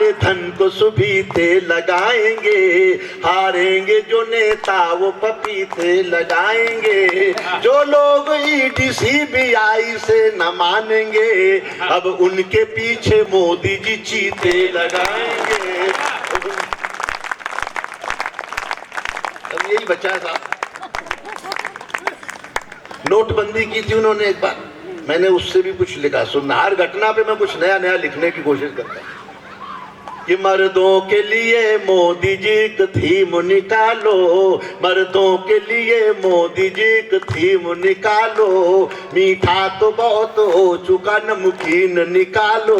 काले धन को सुबीते लगाएंगे, हारेंगे जो नेता वो पपीते लगाएंगे। जो लोग ईडी सीबीआई से न मानेंगे, अब उनके पीछे मोदी जी चीते लगाएंगे। अब यही बचा था। नोटबंदी की थी उन्होंने एक बार, मैंने उससे भी कुछ लिखा। सुनना, हर घटना पे मैं कुछ नया नया लिखने की कोशिश करता हूँ कि मर्दों के लिए मोदी जी एक थीम निकालो, मर्दों के लिए मोदी जी एक थीम निकालो। मीठा तो बहुत हो चुका, नमकीन निकालो।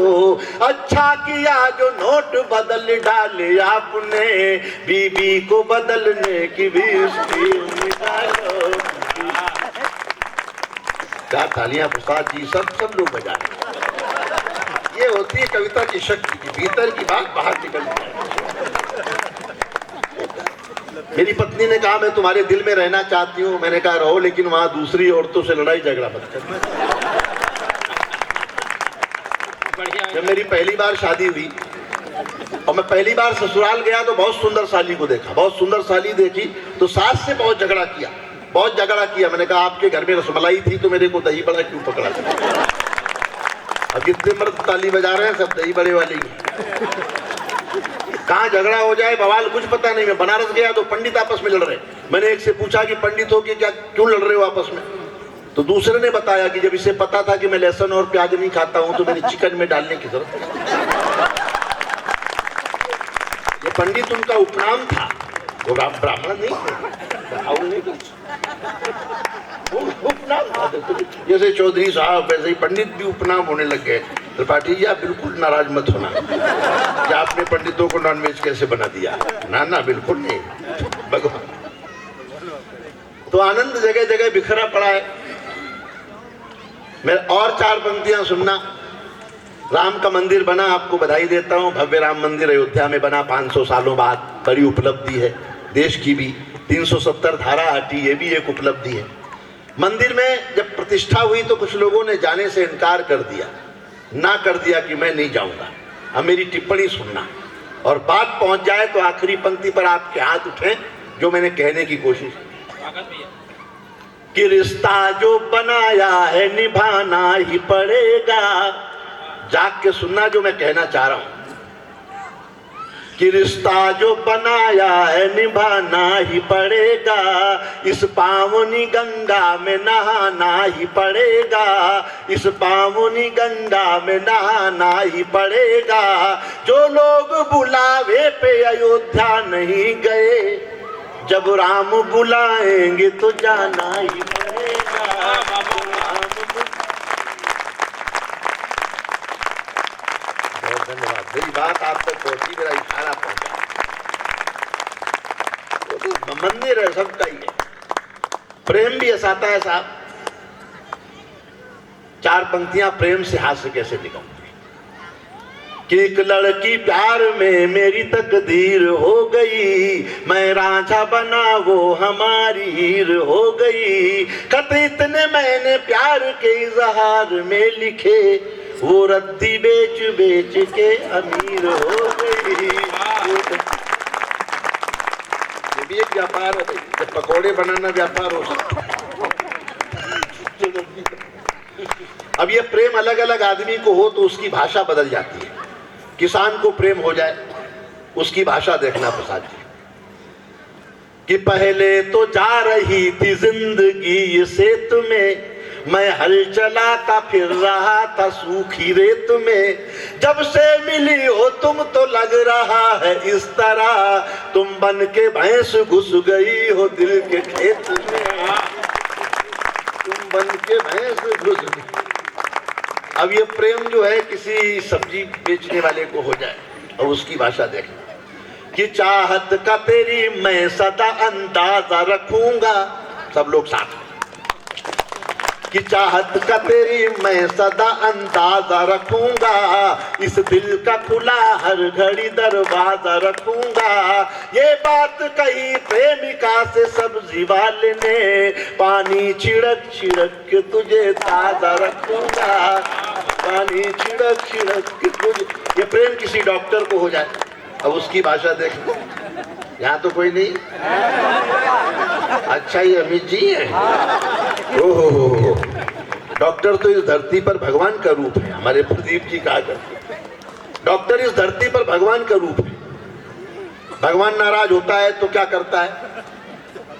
अच्छा किया जो नोट बदल डाले आपने, बीबी को बदलने की भी स्कीम निकालो। क्या तालियां प्रसाद जी, सब लोग बजा रहे। ये होती है कविता की शक्ति, की भीतर की बात बाहर निकल जाए। मेरी पत्नी ने कहा मैं तुम्हारे दिल में रहना चाहती हूँ। मैंने कहा रहो, लेकिन वहां दूसरी औरतों से लड़ाई झगड़ा मत करना। जब मेरी पहली बार शादी हुई और मैं पहली बार ससुराल गया तो बहुत सुंदर साली को देखा, बहुत सुंदर साली देखी तो सास से बहुत झगड़ा किया, बहुत झगड़ा किया। मैंने कहा आपके घर में रसमलाई थी तो मेरे को दही बड़ा क्यों पकड़ा? अब कितने मर्द ताली बजा रहे हैं, सब दही बड़े वाली। कहाँ झगड़ा हो जाए बवाल कुछ पता नहीं। मैं बनारस गया तो पंडित आपस में लड़ रहे। मैंने एक से पूछा कि पंडित हो कि क्या, क्यों लड़ रहे हो आपस में? तो दूसरे ने बताया कि जब इसे पता था कि मैं लहसुन और प्याज नहीं खाता हूं तो मैंने चिकन में डालने की जरूरत। ये पंडित उनका उपनाम था, वो ब्राह्मण नहीं थे। उपनाम था, जैसे चौधरी साहब वैसे ही पंडित भी उपनाम होने लग गए। त्रिपाठी जी आप बिल्कुल नाराज मत होना कि आपने पंडितों को नॉनवेज कैसे बना दिया। ना ना बिल्कुल नहीं, भगवान। तो आनंद जगह जगह बिखरा पड़ा है। मैं और 4 पंक्तियां सुनना। राम का मंदिर बना, आपको बधाई देता हूं। भव्य राम मंदिर अयोध्या में बना 500 सालों बाद, बड़ी उपलब्धि है देश की भी। 370 धारा हटी, ये भी एक उपलब्धि है। मंदिर में जब प्रतिष्ठा हुई तो कुछ लोगों ने जाने से इनकार कर दिया, ना कर दिया कि मैं नहीं जाऊंगा। अब मेरी टिप्पणी सुनना, और बात पहुंच जाए तो आखिरी पंक्ति पर आपके हाथ उठें जो मैंने कहने की कोशिश कि रिश्ता जो बनाया है निभाना ही पड़ेगा। जाग के सुनना जो मैं कहना चाह रहा हूं कि रिश्ता जो बनाया है निभाना ही पड़ेगा। इस पावनी गंगा में नहाना ही पड़ेगा, इस पावनी गंगा में नहाना ही पड़ेगा। जो लोग बुलावे पे अयोध्या नहीं गए, जब राम बुलाएंगे तो जाना ही पड़ेगा। बहुत धन्यवाद। मेरी बात आप तक पहुंची, मेरा इशारा पहुंचा। तो मंदिर है, सबका ही है। प्रेम भी ऐसा है साहब। 4 पंक्तियां प्रेम से हास्य कैसे निकलती कि एक लड़की प्यार में मेरी तकदीर हो गई, मैं रांझा बना वो हमारी हीर हो गई। खत इतने मैंने प्यार के इजहार में लिखे, वो रद्दी बेच बेच के अमीर हो गई। ये भी एक व्यापार है, जब पकौड़े बनाना व्यापार हो सकता है। अब ये प्रेम अलग अलग आदमी को हो तो उसकी भाषा बदल जाती है। किसान को प्रेम हो जाए, उसकी भाषा देखना प्रसाद जी कि पहले तो जा रही थी जिंदगी ये सेत में, मैं हल चलाता फिर रहा था सूखी रेत में। जब से मिली हो तुम तो लग रहा है इस तरह, तुम बन के भैंस घुस गई हो दिल के खेत में, तुम बन के भैंस घुस गई। अब ये प्रेम जो है किसी सब्जी बेचने वाले को हो जाए और उसकी भाषा देखना कि चाहत का तेरी मैं सदा अंदाजा रखूंगा। सब लोग साथ कि चाहत का तेरी मैं सदा अंदाजा रखूंगा, इस दिल का खुला हर घड़ी दरवाजा रखूंगा। ये बात कही प्रेमिका से सब्जी वाले ने, पानी छिड़क छिड़क के तुझे ताजा रखूंगा। पानी छिड़क छिड़क के तुझ, ये प्रेम किसी डॉक्टर को हो जाए, अब उसकी भाषा देख। यहाँ तो कोई नहीं, अच्छा ये अमित जी है। ओहो, डॉक्टर तो इस धरती पर भगवान का रूप है। हमारे प्रदीप जी कहा करते, डॉक्टर इस धरती पर भगवान का रूप है। भगवान नाराज होता है तो क्या करता है?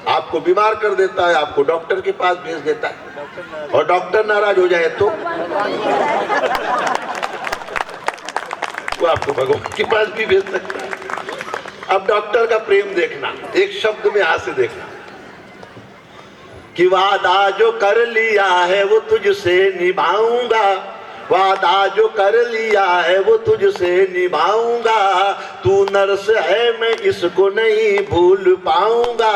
आपको बीमार कर देता है, आपको डॉक्टर के पास भेज देता है। और डॉक्टर नाराज हो जाए तो वो आपको भगवान के पास भी भेज सकता है। अब डॉक्टर का प्रेम देखना, एक शब्द में हाथ से देखना कि वादा जो कर लिया है वो तुझसे निभाऊंगा, वादा जो कर लिया है वो तुझसे निभाऊंगा, तू नर्स है मैं इसको नहीं भूल पाऊंगा।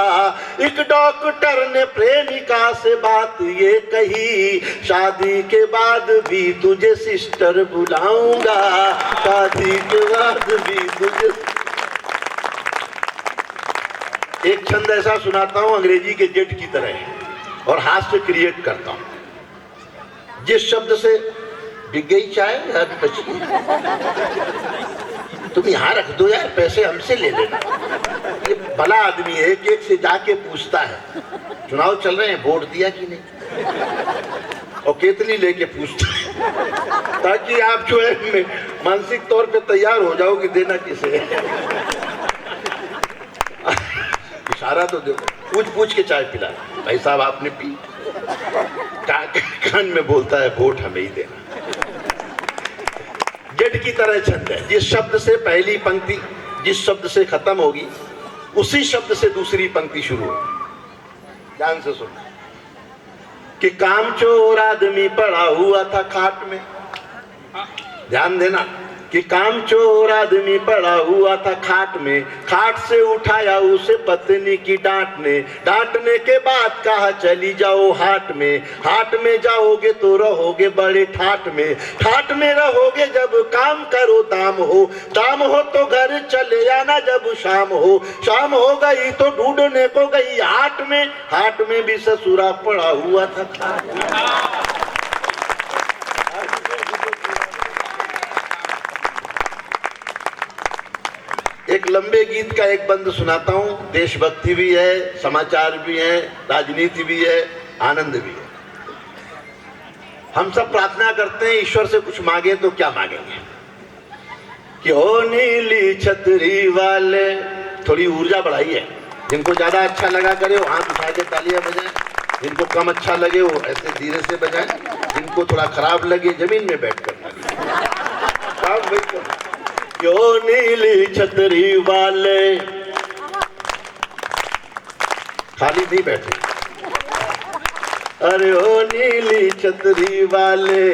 एक डॉक्टर ने प्रेमिका से बात ये कही, शादी के बाद भी तुझे सिस्टर बुलाऊंगा, शादी के बाद भी तुझे। एक छंद ऐसा सुनाता हूं अंग्रेजी के जेट की तरह और हास्य क्रिएट करता हूं। जिस शब्द से बिक गई चाय अभी बची, तुम यहां रख दो यार, पैसे हमसे ले लेना। ये भला आदमी है कि एक से जाके पूछता है चुनाव चल रहे हैं, वोट दिया कि नहीं, और केतली लेके पूछता है ताकि आप जो है मानसिक तौर पे तैयार हो जाओ कि देना किसे है। इशारा तो दो, पूछ पूछ के चाय पिला, भाई साहब आपने पी, कान में बोलता है वोट हमें ही देना। जेट की तरह छंद है, जिस शब्द से पहली पंक्ति जिस शब्द से खत्म होगी उसी शब्द से दूसरी पंक्ति शुरू होगी। ध्यान से सुन कि कामचोर आदमी पड़ा हुआ था खाट में, ध्यान देना कि कामचोर आदमी पड़ा हुआ था खाट में, खाट से उठाया उसे पत्नी की डांट ने, डांटने के बाद कहा चली जाओ हाट में, हाट में जाओगे तो रहोगे बड़े ठाट में, ठाट में रहोगे जब काम करो दाम हो तो घर चले आना जब शाम हो गई तो ढूंढने को गई हाट में भी ससुरा पड़ा हुआ था खाट में। एक लंबे गीत का एक बंद सुनाता हूं, देशभक्ति भी है, समाचार भी है, राजनीति भी है, आनंद भी है। हम सब प्रार्थना करते हैं ईश्वर से कुछ मांगे तो क्या मांगेंगे कि हो नीली छतरी वाले, थोड़ी ऊर्जा बढ़ाइए। जिनको ज्यादा अच्छा लगा करे वो हाथ उठा के तालियां बजाएं, जिनको कम अच्छा लगे वो ऐसे धीरे से बजाएं, जिनको थोड़ा खराब लगे जमीन में बैठ कर काम वही करो। क्यों नीली छतरी वाले, खाली नहीं बैठे, अरे ओ नीली छतरी वाले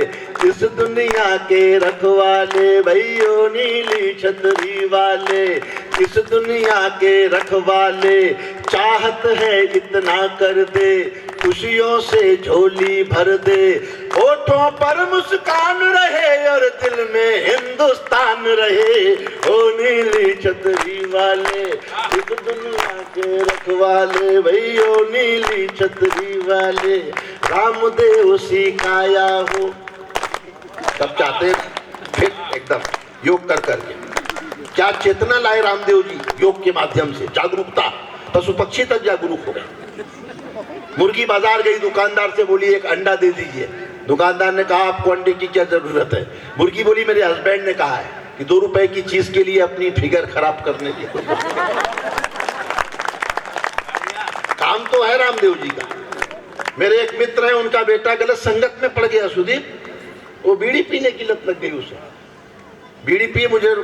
इस दुनिया के रखवाले, भाई ओ नीली छतरी वाले इस दुनिया के रखवाले, चाहत है इतना कर दे खुशियों से झोली भर दे, होठों पर मुस्कान रहे और दिल में हिंदुस्तान रहे, ओ नीली छतरी वाले इस दुनिया के रखवाले, भाई ओ नीली छतरी वाले रामदेव सिखाया हो। सब चाहते फिर एकदम योग कर करके क्या चेतना लाए रामदेव जी योग के माध्यम से, जागरूकता, पशु पक्षी तक जागरूक हो गए। मुर्गी बाजार गई, दुकानदार से बोली एक अंडा दे दीजिए, दुकानदार ने कहा आपको अंडे की क्या जरूरत है, मुर्गी बोली मेरे हस्बैंड ने कहा है कि 2 रुपए की चीज के लिए अपनी फिगर खराब करने की। काम तो है रामदेव जी का। मेरे एक मित्र है, उनका बेटा गलत संगत में पड़ गया सुदीप, वो बीड़ी पीने की लत लग गई उसे, बीड़ी पिए, मुझे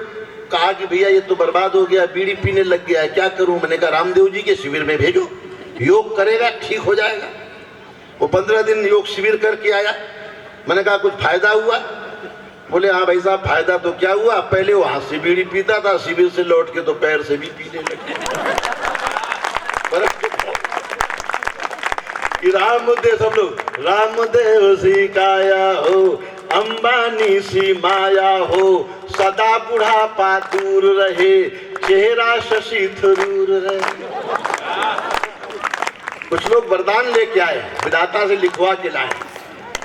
कहा कि भैया ये तो बर्बाद हो गया, बीड़ी पीने लग गया है, क्या करूं। मैंने कहा रामदेव जी के शिविर में भेजो, योग करेगा ठीक हो जाएगा। वो 15 दिन योग शिविर करके आया। मैंने कहा कुछ फायदा हुआ? बोले हाँ भाई साहब फायदा तो क्या हुआ, पहले वो हाथ से बीड़ी पीता था, शिविर से लौट के तो पैर से भी पीने लगे। रामदेव, सब लोग रामदेव सिखाया हो, अंबानी सी माया हो, सदा बुढ़ापा दूर रहे, चेहरा शशि थरूर रहे। कुछ लोग वरदान लेके आए, विधाता से लिखवा के लाए,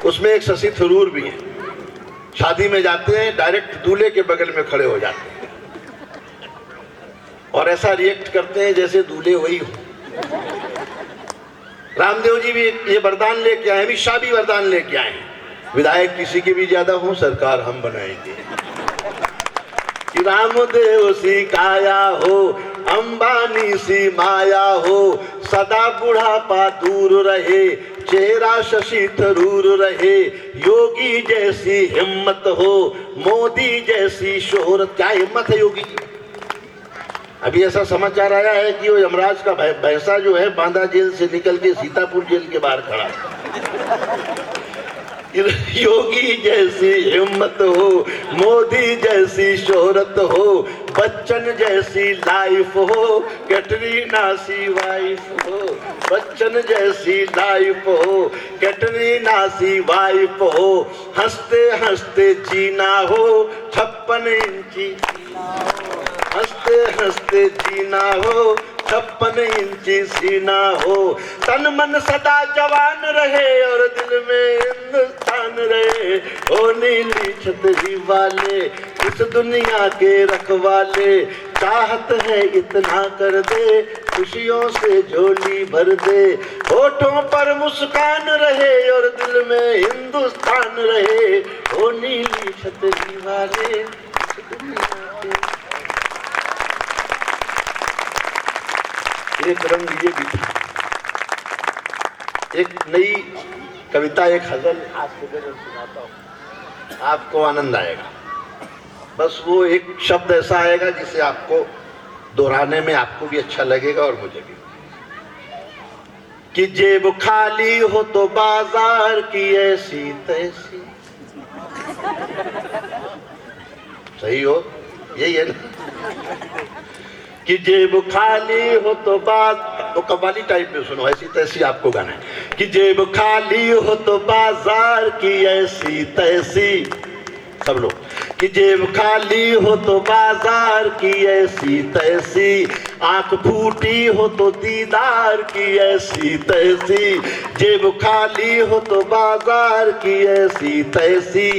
उसमें एक शशि थरूर भी है। शादी में जाते हैं, डायरेक्ट दूल्हे के बगल में खड़े हो जाते हैं और ऐसा रिएक्ट करते हैं जैसे दूल्हे वही हो। रामदेव जी भी ये वरदान लेके आए, अमित शाह भी वरदान लेके आए, विधायक किसी के भी ज्यादा हो, सरकार हम बनाएंगे। कि रामदेव सी काया हो, अंबानी सी माया हो, सदा बुढ़ापा दूर रहे, चेहरा शशि थरूर रहे, योगी जैसी हिम्मत हो, मोदी जैसी शोहरत। क्या हिम्मत है योगी की। अभी ऐसा समाचार आया है कि वो यमराज का भैंसा जो है बांदा जेल से निकल के सीतापुर जेल के बाहर खड़ा है। योगी जैसी हिम्मत हो, मोदी जैसी शोहरत हो, बच्चन जैसी लाइफ हो, कैटरीना सी वाइफ हो, बच्चन जैसी लाइफ हो, कैटरीना सी वाइफ हो, हंसते हंसते जीना हो, 56 इंची, हंसते हंसते जीना हो, 56 इंची सीना हो, तन मन सदा जवान रहे और दिल में हिंदुस्तान रहे, ओ नीली छतरी वाले, इस दुनिया के रखवाले, चाहत है इतना कर दे, खुशियों से झोली भर दे, होठों पर मुस्कान रहे और दिल में हिंदुस्तान रहे, ओ नीली छतरी वाले, इस दुनिया के। एक रंग ये भी था। एक नई कविता, एक गजल आज के दिन सुनाता हूँ, आपको आनंद आएगा। बस वो एक शब्द ऐसा आएगा जिसे आपको दोहराने में आपको भी अच्छा लगेगा और मुझे भी। कि जेब खाली हो तो बाजार की ऐसी तैसी। सही हो, यही है ना। कि जेब खाली हो तो तो कव्वाली टाइप में सुनो, ऐसी तैसी आपको गाना है। कि जेब खाली हो तो बाजार की ऐसी तैसी, सब लोग। कि जेब खाली हो तो बाजार की ऐसी तैसी, आंख फूटी हो तो दीदार की ऐसी तैसी, जेब खाली हो तो बाजार की ऐसी तैसी,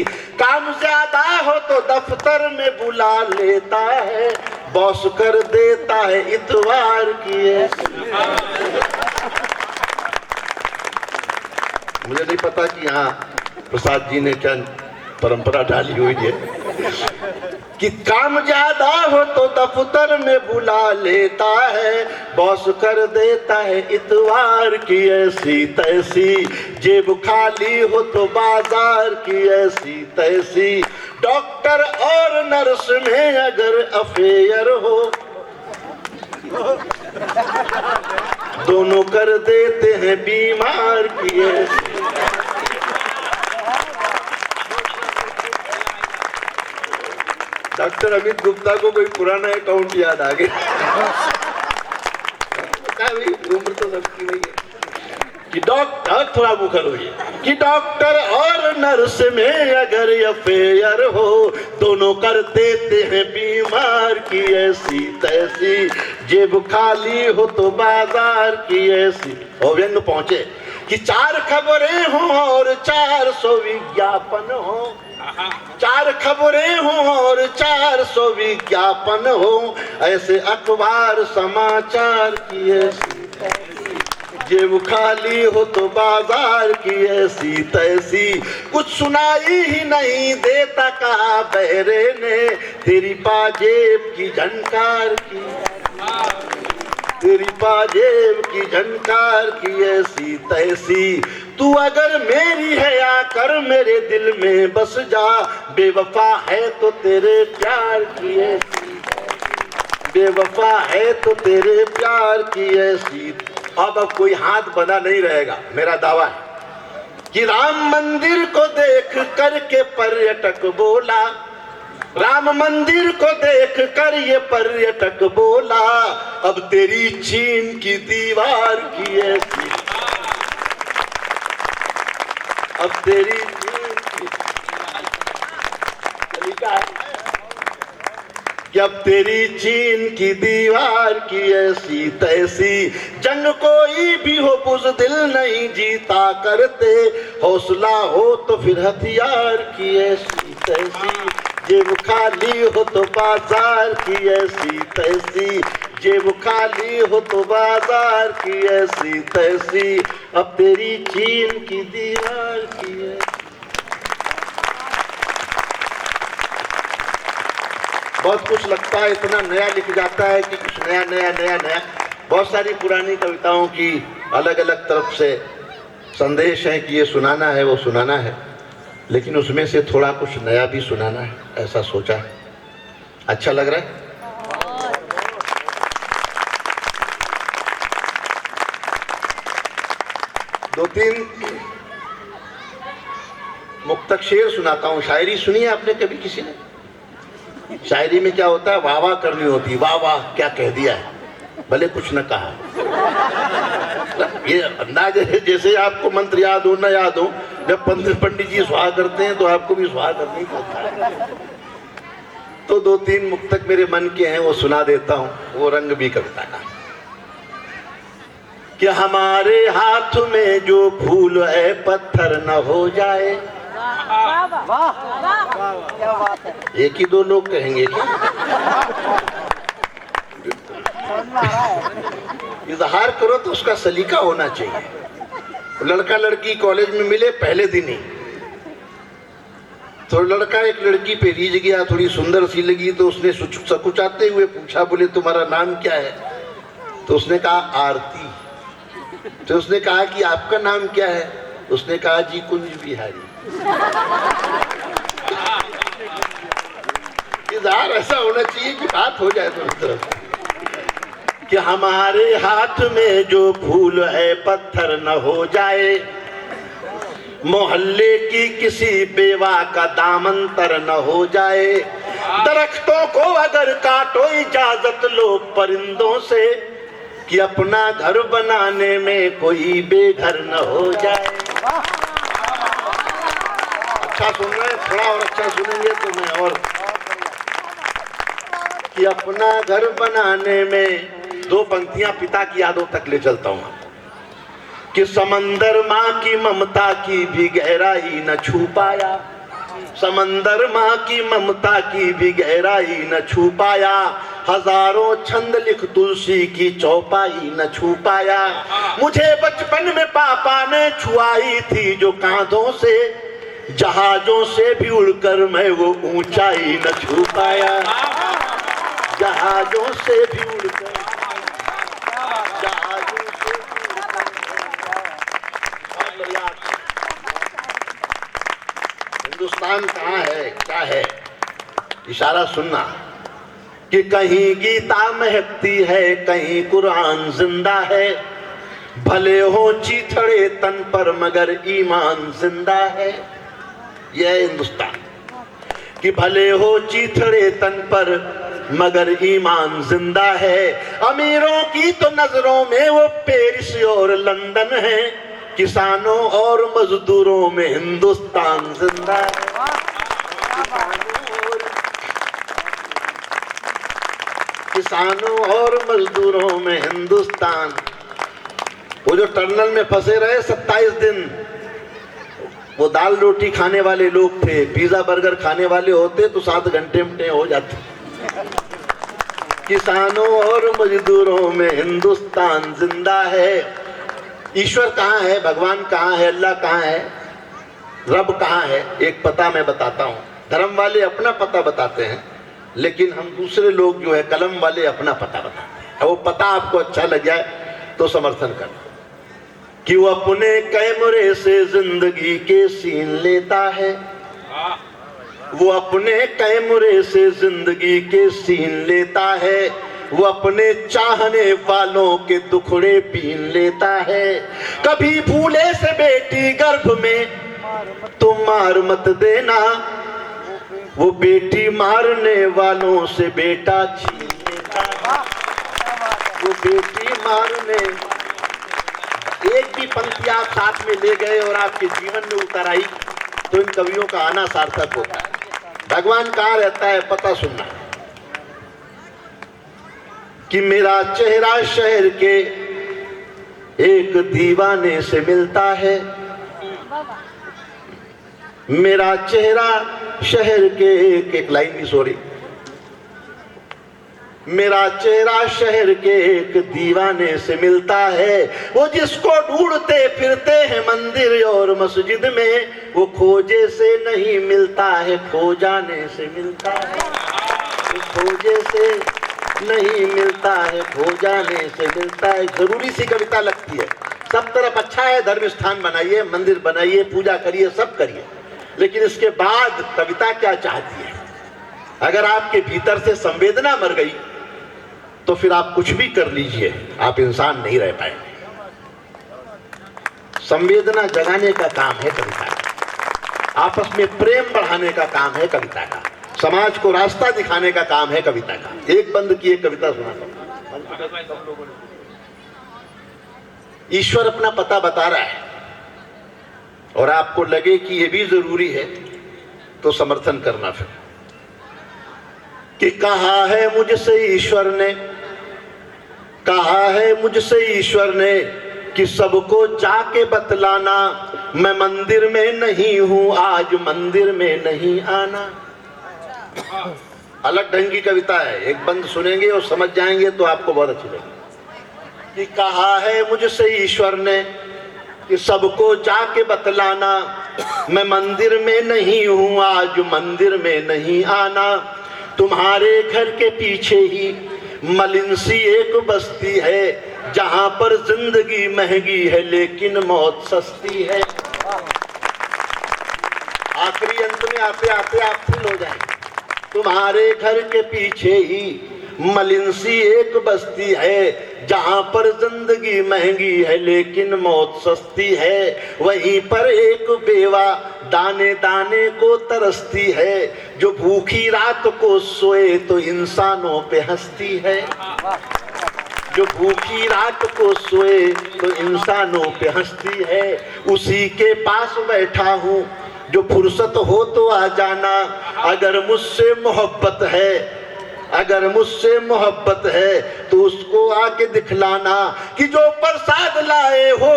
काम ज्यादा हो तो दफ्तर में बुला लेता है, बॉस कर देता है इतवार की ऐसी। मुझे नहीं पता कि यहाँ प्रसाद जी ने क्या परंपरा डाली हुई है कि काम ज्यादा हो तो दफ्तर में बुला लेता है, बॉस कर देता है इतवार की ऐसी तैसी, जेब खाली हो तो बाजार की ऐसी तैसी, डॉक्टर और नर्स में अगर अफेयर हो, दोनों कर देते हैं बीमार की ऐसी। डॉक्टर अमित गुप्ता को कोई पुराना अकाउंट याद आ गया। उम्र तो सबकी नहीं है। कि डॉक्टर, थोड़ा मुखर होइए, कि डॉक्टर और नर्स में अगर अफेयर हो, दोनों कर देते हैं बीमार की ऐसी तैसी, जेब खाली हो तो बाजार की ऐसी। और व्यंग पहुंचे कि 4 खबरें हो और 400 विज्ञापन हो, 4 खबरें हो और 400 विज्ञापन हो, ऐसे अखबार समाचार की ऐसी, जेब खाली हो तो बाजार की ऐसी तैसी, कुछ सुनाई ही नहीं देता कहा बहरे ने, तेरी पाजेब की झनकार की, तेरी पाजेब की झनकार की ऐसी तैसी, तू अगर मेरी है आकर मेरे दिल में बस जा, बेवफा है तो तेरे प्यार की ऐसी, बेवफा है तो तेरे प्यार की ऐसी। अब कोई हाथ बंधा नहीं रहेगा, मेरा दावा है कि राम मंदिर को देख करके पर्यटक बोला, राम मंदिर को देख कर ये पर्यटक बोला, अब तेरी चीन की दीवार की ऐसी, अब तेरी चीन की तरीका है कि अब तेरी चीन की दीवार की ऐसी तैसी, जंग कोई भी हो बुज़दिल नहीं जीता करते, हौसला हो तो फिर हथियार की ऐसी। तैसी, जेब खाली हो तो बाजार की ऐसी तैसी, जेब खाली हो तो बाजार की ऐसी तैसी, अब तेरी चीन की दीवार की है। बहुत कुछ लगता है, इतना नया लिख जाता है कि कुछ नया नया नया नया। बहुत सारी पुरानी कविताओं की अलग अलग तरफ से संदेश है कि ये सुनाना है वो सुनाना है, लेकिन उसमें से थोड़ा कुछ नया भी सुनाना है, ऐसा सोचा है। अच्छा लग रहा है? दो तीन मुक्तक शेर सुनाता हूँ। शायरी सुनी है आपने कभी किसी ने? शायरी में क्या होता है, वाह वाह करनी होती है, वाह वाह क्या कह दिया है, भले कुछ न कहा। ये अंदाज है जैसे आपको मंत्र याद हो ना याद हो, जब पंडित जी स्वाहा करते हैं तो आपको भी स्वाहा करना ही पड़ता है। तो दो तीन मुक्तक मेरे मन के हैं, वो सुना देता हूँ, वो रंग भी कविता का। कि हमारे हाथ में जो फूल है पत्थर न हो जाए। एक ही दो लोग कहेंगे क्या? इजहार करो तो उसका सलीका होना चाहिए। लड़का लड़की कॉलेज में मिले पहले दिन ही, तो लड़का एक लड़की पे रीझ गया, थोड़ी सुंदर सी लगी, तो उसने सकुचाते हुए पूछा, बोले तुम्हारा नाम क्या है? तो उसने कहा आरती। तो उसने कहा कि आपका नाम क्या है? उसने कहा जी कुंज बिहारी। इजहार ऐसा होना चाहिए कि बात हो जाए दोनों तरफ। कि हमारे हाथ में जो फूल है पत्थर न हो जाए, मोहल्ले की किसी बेवा का दामन तर न हो जाए, दरख्तों को अगर काटो इजाजत लो परिंदों से, कि अपना घर बनाने में कोई बेघर न हो जाए। अच्छा सुन रहे हैं? थोड़ा और अच्छा सुनेंगे तो मैं और। कि अपना घर बनाने में, दो पंक्तियां पिता की यादों तक ले चलता हूं। कि समंदर माँ की ममता की भी गहराई न छू पाया, समंदर माँ की ममता की भी गहराई न छू पाया, हजारों छंद लिख तुलसी की चौपाई न छू पाया, मुझे बचपन में पापा ने छुआई थी जो कांधों से, जहाजों से भी उड़कर मैं वो ऊंचाई न छू पाया, जहाजों से भी उड़कर, जहाजों से भी उड़कर। हिंदुस्तान कहाँ है, क्या है? इशारा सुनना। कि कहीं गीता महकती है, कहीं कुरान जिंदा है, भले हो चीथड़े तन पर मगर ईमान जिंदा है। यह है हिंदुस्तान। कि भले हो चीथड़े तन पर मगर ईमान जिंदा है, अमीरों की तो नजरों में वो पेरिस और लंदन है, किसानों और मजदूरों में हिंदुस्तान जिंदा है। किसानों और मजदूरों में हिंदुस्तान। वो जो टनल में फंसे रहे 27 दिन, वो दाल रोटी खाने वाले लोग थे, पिज्जा बर्गर खाने वाले होते तो 7 घंटे में हो जाते। किसानों और मजदूरों में हिंदुस्तान जिंदा है। ईश्वर कहाँ है, भगवान कहाँ है, अल्लाह कहाँ है, रब कहाँ है? एक पता मैं बताता हूँ। धर्म वाले अपना पता बताते हैं, लेकिन हम दूसरे लोग जो है कलम वाले अपना पता बताते हैं। वो पता आपको अच्छा लग जाए तो समर्थन कर। कि वो अपने कैमरे से जिंदगी के सीन लेता है, वो अपने कैमरे से जिंदगी के सीन लेता है, वो अपने चाहने वालों के दुखड़े पीन लेता है। कभी भूले से बेटी गर्भ में तुम मार मत देना, वो बेटी मारने वालों से बेटा छीन लेता है, वो बेटी मारने। एक भी पंक्ति आप साथ में ले गए और आपके जीवन में उतर आई तो इन कवियों का आना सार्थक होता है। भगवान कहाँ रहता है पता सुनना। कि मेरा चेहरा शहर के एक दीवाने से मिलता है, मेरा चेहरा शहर के एक लाइन भी सॉरी, मेरा चेहरा शहर के एक दीवाने से मिलता है, वो जिसको ढूंढते फिरते हैं मंदिर और मस्जिद में, वो खोजे से नहीं मिलता है, खो जाने से मिलता है। वो खोजे से नहीं मिलता है, खो जाने से मिलता है। जरूरी सी कविता लगती है, सब तरफ अच्छा है, धर्म स्थान बनाइए, मंदिर बनाइए, पूजा करिए, सब करिए, लेकिन इसके बाद कविता क्या चाहती है? अगर आपके भीतर से संवेदना मर गई तो फिर आप कुछ भी कर लीजिए, आप इंसान नहीं रह पाएंगे। संवेदना जगाने का काम है कविता का, आपस में प्रेम बढ़ाने का काम है कविता का, समाज को रास्ता दिखाने का काम है कविता का। एक बंद की एक कविता सुनाता हूं। ईश्वर अपना पता बता रहा है और आपको लगे कि ये भी जरूरी है तो समर्थन करना फिर, कि कहा है मुझसे ईश्वर ने, कहा है मुझसे ईश्वर ने कि सबको जाके बतलाना, मैं मंदिर में नहीं हूं, आज मंदिर में नहीं आना। अलग ढंग की कविता है, एक बंद सुनेंगे और समझ जाएंगे तो आपको बहुत अच्छी लगेगी। कि कहा है मुझसे ईश्वर ने कि सबको जाके बतलाना, मैं मंदिर में नहीं हूं, आज मंदिर में नहीं आना। तुम्हारे घर के पीछे ही मलिन सी एक बस्ती है, जहां पर जिंदगी महंगी है लेकिन मौत सस्ती है। आखिरी अंत में आते आते आप फील हो जाएंगे। तुम्हारे घर के पीछे ही मलिन सी एक बस्ती है, जहां पर जिंदगी महंगी है लेकिन मौत सस्ती है। वहीं पर एक बेवा दाने दाने को तरसती है, जो भूखी रात को सोए तो इंसानों पे हंसती है। जो भूखी रात को सोए तो इंसानों पे हंसती है। उसी के पास बैठा हूँ, जो फुर्सत हो तो आ जाना। अगर मुझसे मोहब्बत है, अगर मुझसे मोहब्बत है तो उसको आके दिखलाना, कि जो प्रसाद लाए हो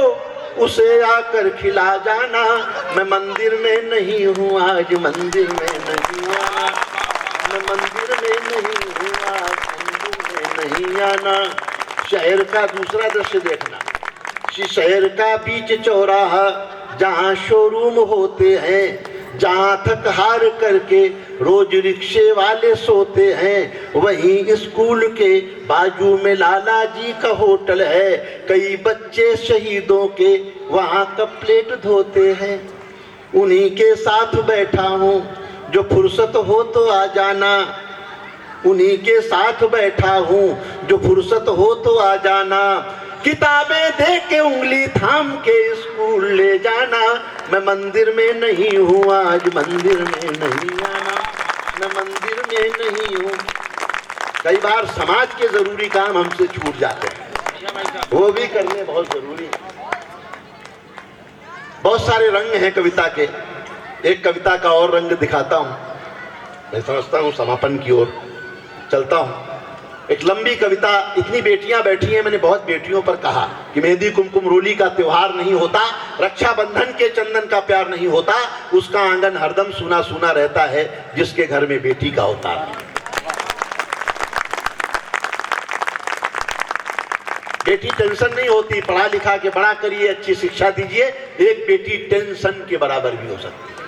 उसे आकर खिला जाना। मैं मंदिर में नहीं हूँ, आज मंदिर में नहीं आना। मैं मंदिर में नहीं हूँ, आज मंदिर में नहीं आना। शहर का दूसरा दृश्य देखना, शहर का बीच चौराहा, जहाँ शोरूम होते हैं, जहाँ थक हार करके रोज रिक्शे वाले सोते हैं, वहीं स्कूल के बाजू में लाला जी का होटल है। कई बच्चे शहीदों के वहाँ कप प्लेट धोते हैं। उन्हीं के साथ बैठा हूँ, जो फुर्सत हो तो आ जाना। उन्हीं के साथ बैठा हूँ, जो फुर्सत हो तो आ जाना। किताबें दे के उंगली थाम के स्कूल ले जाना। मैं मंदिर में नहीं हूँ, आज मंदिर में नहीं आना। मैं मंदिर में नहीं हूँ। कई बार समाज के जरूरी काम हमसे छूट जाते हैं, वो भी करने बहुत जरूरी है। बहुत सारे रंग हैं कविता के, एक कविता का और रंग दिखाता हूँ। मैं समझता हूँ समापन की ओर चलता हूँ। एक लंबी कविता, इतनी बेटियां बैठी हैं, मैंने बहुत बेटियों पर कहा कि मेहंदी कुमकुम रोली का त्योहार नहीं होता, रक्षाबंधन के चंदन का प्यार नहीं होता, उसका आंगन हरदम सूना सूना रहता है जिसके घर में बेटी का होता है। बेटी टेंशन नहीं होती, पढ़ा लिखा के बड़ा करिए, अच्छी शिक्षा दीजिए, एक बेटी टेंशन के बराबर भी हो सकती है।